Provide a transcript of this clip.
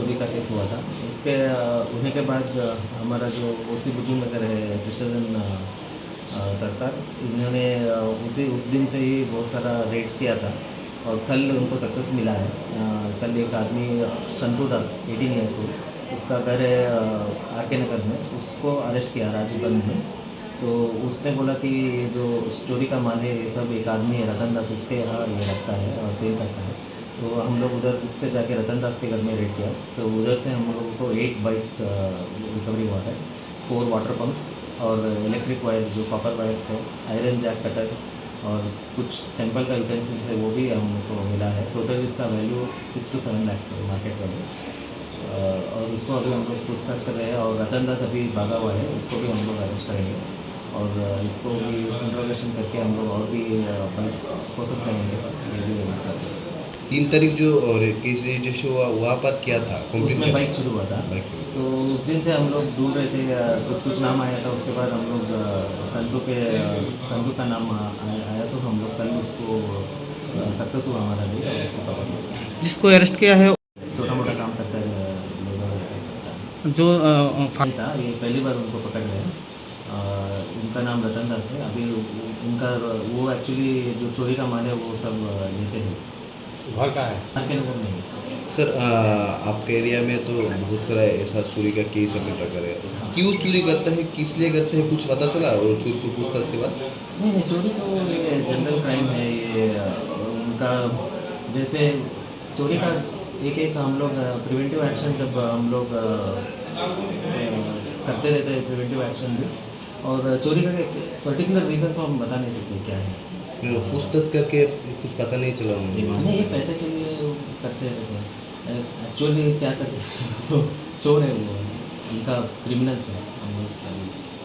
चोरी का केस हुआ था। उसके होने के बाद हमारा जो ओसी बुजुर्ग नगर है कृष्णजन सरकार, इन्होंने उस दिन से ही बहुत सारा रेड्स किया था और कल उनको सक्सेस मिला है। कल एक आदमी संतू दास 18 ईयर्स हो, उसका घर है आर के नगर में, उसको अरेस्ट किया राजगंज में। तो उसने बोला कि ये जो चोरी का माल है ये सब एक आदमी है रतन दास, उसके यहाँ ये रखता है और सेल करता है। तो हम लोग उधर से जाके रतन दास के घर में रेड किया, तो उधर से हम लोगों को 8 बाइक्स रिकवरी हुआ है, 4 वाटर पंप्स और इलेक्ट्रिक वायर जो कॉपर वायर्स है, आयरन जैक कटर और कुछ टेम्पल का यूटेंसिल्स है वो भी हमको मिला है। टोटल इसका वैल्यू 6 to 7 lakhs है मार्केट वैल्यू। और इसको अभी हम लोग पूछताछ कर रहे हैं और रतन दास अभी भागा हुआ है, उसको भी हम लोग अरेस्ट करेंगे और इसको भी इंट्रोगेशन करके हम लोग और भी बाइक्स हो सकते हैं इनके पास, ये भी करते हैं। 3 तारीख जो और केस रजिस्ट्रेशन हुआ वहाँ पर क्या था? उसमें बाइक शुरू हुआ था, बाइक। तो उस दिन से हम लोग ढूंढ रहे थे, कुछ नाम आया था। उसके बाद हम लोग संतू का नाम आया तो हम लोग कल उसको सक्सेस हुआ हमारा भी और उसको पकड़ लिया। जिसको अरेस्ट किया है छोटा मोटा काम करता है, लेबर ऐसा करता है। जो नहीं था, ये पहली बार उनको पकड़ रहे हैं। उनका नाम रतन दास है। अभी उनका वो एक्चुअली जो चोरी का माल है वो सब लेते हैं। घर का है? आर के नगर में ही। सर आपके एरिया में तो बहुत सारा ऐसा चोरी का केस अभी तक है, क्यों चोरी करता है, किस लिए करते हैं, कुछ पता चला और चोरी को पूछताछ के बाद? नहीं, चोरी तो ये जनरल क्राइम है ये। उनका जैसे चोरी का एक हम लोग प्रिवेंटिव एक्शन, जब हम लोग करते रहते हैं प्रिवेंटिव एक्शन भी, और चोरी का एक पर्टिकुलर रीज़न तो हम बता नहीं सकते क्या है। पूछताछ करके कुछ पता नहीं चला उनको? नहीं, ये पैसे के लिए करते रहते हैं। एक्चुअली क्या करते हैं तो चोर है वो, उनका क्रिमिनल्स है, हम लोग क्या बोल सकते हैं।